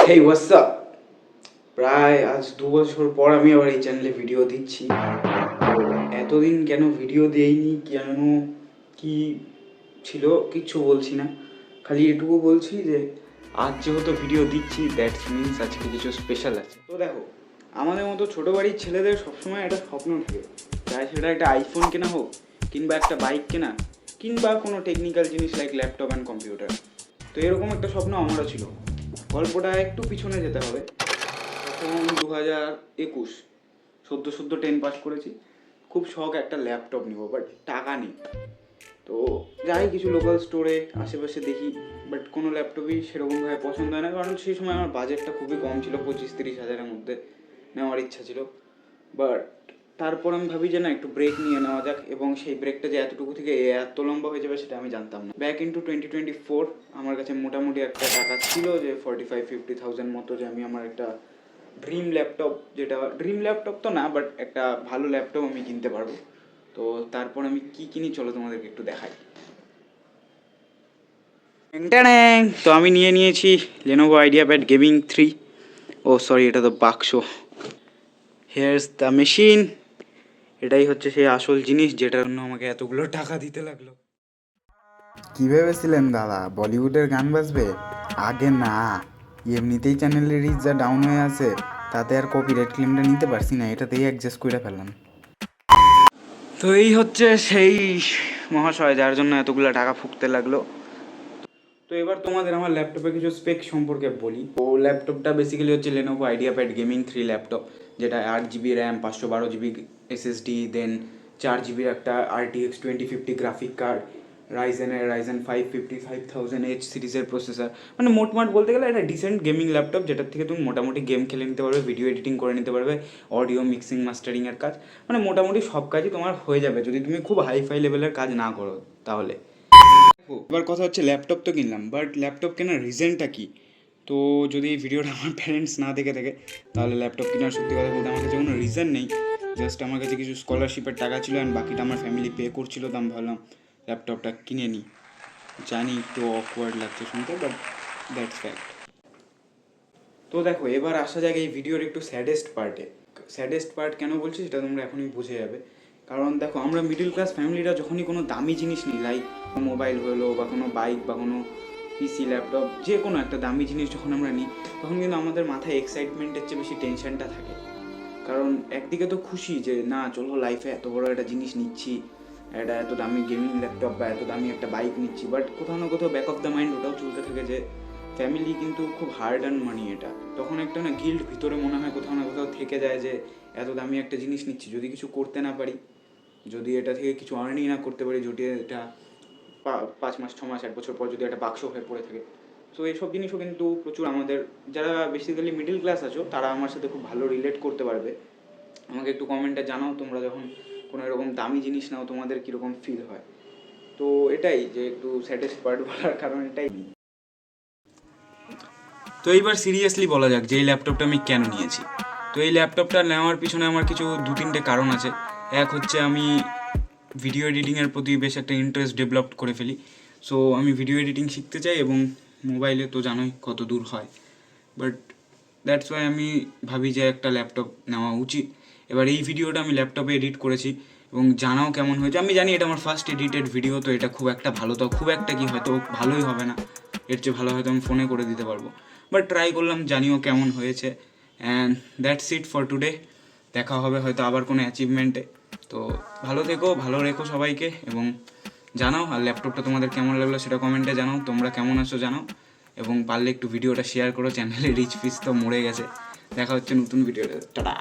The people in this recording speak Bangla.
হেই হোয়াটসঅ্যাপ, প্রায় আজ 2 বছর পর আমি আবার এই চ্যানেলে ভিডিও দিচ্ছি। এতদিন কেন ভিডিও দেইনি, কেন কি ছিল কিচ্ছু বলছি না, খালি এটুকু বলছি যে আজ যেহেতু ভিডিও দিচ্ছি দ্যাটস মিনস আজকে কিছু স্পেশাল আছে। তো দেখো, আমাদের মতো ছোটো বাড়ির ছেলেদের সবসময় একটা স্বপ্ন থাকে, চাই সেটা একটা আইফোন কেনা হোক, কিংবা একটা বাইক কেনা, কিংবা কোনো টেকনিক্যাল জিনিস লাইক ল্যাপটপ অ্যান্ড কম্পিউটার। তো এরকম একটা স্বপ্ন আমারও ছিল। গল্পটা একটু পিছনে যেতে হবে। তখন 2021, সদ্য 10 পাস করেছি। খুব শখ একটা ল্যাপটপ নিব, বাট টাকা নেই। তো যাই কিছু লোকাল স্টোরে আশেপাশে দেখি, বাট কোনো ল্যাপটপই সেরকমভাবে পছন্দ হয় না, কারণ সেই সময় আমার বাজেটটা খুবই কম ছিল, 25-30 হাজারের মধ্যে নেওয়ার ইচ্ছা ছিল। বাট তারপর আমি ভাবি যে না, একটু ব্রেক নিয়ে নেওয়া যাক, এবং সেই ব্রেকটা যে এতটুকু থেকে এত লম্বা হয়ে যাবে সেটা আমি জানতাম না। ব্যাক ইন্টু 2024 আমার কাছে মোটামুটি একটা টাকা ছিল যে 45-50,000 মতো, যে আমি আমার একটা ড্রিম ল্যাপটপ, যেটা ড্রিম ল্যাপটপ তো না, বাট একটা ভালো ল্যাপটপ আমি কিনতে পারবো। তো তারপর আমি কি কিনি চলো তোমাদেরকে একটু দেখাই। তো আমি নিয়েছি Lenovo IdeaPad Gaming 3। ও সরি, এটা তো বাক্স। Here's the machine. এটাই হচ্ছে সেই আসল জিনিস যেটার জন্য আমাকে এতগুলো টাকা দিতে লাগলো। কি ভেবেছিলেন দাদা বলিউডের গান বাজবে? আগে না, এমনিতেই চ্যানেলের রিচ যা ডাউন হয়ে আছে, তাতে আর কপিরাইট ক্লেমটা নিতে পারছি না, এটাতেই অ্যাডজাস্ট করে ফেললাম। তো এই হচ্ছে সেই মহাশয় যার জন্য এতগুলো টাকা ফুকতে লাগলো। তো এবার তোমাদের আমার ল্যাপটপে কিছু স্পেক সম্পর্কে বলি। তো ল্যাপটপটা বেসিক্যালি হচ্ছে Lenovo IdeaPad Gaming 3 ল্যাপটপ, যেটা 8 GB র্যাম, 512 GB SSD, দেন 4 GB একটা RTX 2050 graphic card, Ryzen 5000H সিরিজের প্রসেসর। মানে মোটমাট বলতে গেলে একটা ডিসেন্ট গেমিং ল্যাপটপ, যেটার থেকে তুমি মোটামুটি গেম খেলে নিতে পারবে, ভিডিও এডিটিং করে নিতে পারবে, অডিও মিক্সিং মাস্টারিংয়ের কাজ, মানে মোটামুটি সব কাজই তোমার হয়ে যাবে যদি তুমি খুব হাইফাই লেভেলের কাজ না করো তাহলে। এবার কথা হচ্ছে, ল্যাপটপ তো কিনলাম, বাট ল্যাপটপ কেনার রিজনটা কি? তো যদি এই ভিডিওটা আমার প্যারেন্টস না দেখে থাকে, তাহলে ল্যাপটপ কেনার সত্যি কথা বলতে আমার কাছে কোনো রিজন নেই। জাস্ট আমার কাছে কিছু স্কলারশিপের টাকা ছিল, অ্যান্ড বাকিটা আমার ফ্যামিলি পে করছিল, তো আমি ভাবলাম ল্যাপটপটা কিনে নিই। জানি একটু অকওয়ার্ড লাগছে শুনতে, বাট দ্যাটস ফ্যাক্ট। তো দেখো, এবার আসা যাক এই ভিডিওর একটু স্যাডেস্ট পার্টে। স্যাডেস্ট পার্ট কেন বলছি সেটা তোমরা এখনই বুঝে যাবে। কারণ দেখো, আমরা মিডিল ক্লাস ফ্যামিলিরা যখনই কোনো দামি জিনিস নিই, লাইক মোবাইল হলো বা কোনো বাইক বা কোনো পিসি ল্যাপটপ, যে কোনো একটা দামি জিনিস যখন আমরা নিই, তখন কিন্তু আমাদের মাথায় এক্সাইটমেন্টের চেয়ে বেশি টেনশনটা থাকে। কারণ একদিকে তো খুশি যে না চলো লাইফে এত বড় একটা জিনিস নিচ্ছি, একটা এত দামি গেমিং ল্যাপটপ বা এত দামি একটা বাইক নিচ্ছি, বাট কোথাও না কোথাও ব্যাক অফ দ্য মাইন্ড ওটাও চলতে থাকে যে ফ্যামিলি কিন্তু খুব হার্ড আর্ন মানি এটা। তখন একটা না গিল্ট ভিতরে মনে হয় কোথাও না কোথাও থেকে যায় যে এত দামি একটা জিনিস নিচ্ছি, যদি কিছু করতে না পারি, যদি এটা থেকে কিছু আর্নই না করতে পারি, যদি এটা 5 মাস 6 মাস 1 বছর পর যদি একটা বাক্স হয়ে পড়ে থাকে। তো এইসব জিনিসও কিন্তু প্রচুর আমাদের, যারা বেসিক্যালি মিডিল ক্লাস আছো, তারা আমার সাথে খুব ভালো রিলেট করতে পারবে। আমাকে একটু কমেন্টে জানাও তোমরা যখন কোনো এরকম দামি জিনিস নাও তোমাদের কীরকম ফিল হয়। তো এটাই যে একটু স্যাটিসফাইড পার্ট বলার কারণ এটাই। তো এইবার সিরিয়াসলি বলা যাক যে এই ল্যাপটপটা আমি কেন নিয়েছি। তো এই ল্যাপটপটা নেওয়ার পিছনে আমার কিছু 2-3টে কারণ আছে। এক হচ্ছে আমি ভিডিও এডিটিংয়ের প্রতি বেশ একটা ইন্টারেস্ট ডেভেলপ করে ফেলি। সো আমি ভিডিও এডিটিং শিখতে চাই, এবং মোবাইলে তো জানোই কত দূর হয়, বাট দ্যাটস ওয়াই আমি ভাবি যে একটা ল্যাপটপ নেওয়া উচিত। এবার এই ভিডিওটা আমি ল্যাপটপে এডিট করেছি, এবং জানাও কেমন হয়েছে। আমি জানি এটা আমার ফার্স্ট এডিটেড ভিডিও, তো এটা খুব একটা ভালো, তো খুব একটা কি হয়তো ভালোই হবে না, এর চেয়ে ভালো হয়তো আমি ফোনে করে দিতে পারবো, বাট ট্রাই করলাম, জানিও কেমন হয়েছে। And that's it for today. দেখা হবে হয়তো আবার কোনো অ্যাচিভমেন্টে। তো ভালো থেকো, ভালো রেখো সবাইকে, এবং জানাও আর ল্যাপটপটা তোমাদের কেমন লাগলো সেটা কমেন্টে জানাও, তোমরা কেমন আছো জানাও, এবং পারলে একটু ভিডিওটা শেয়ার করো, চ্যানেলে রিচ ফিচ তো মরে গেছে। দেখা হচ্ছে নতুন ভিডিওতে, টাটা।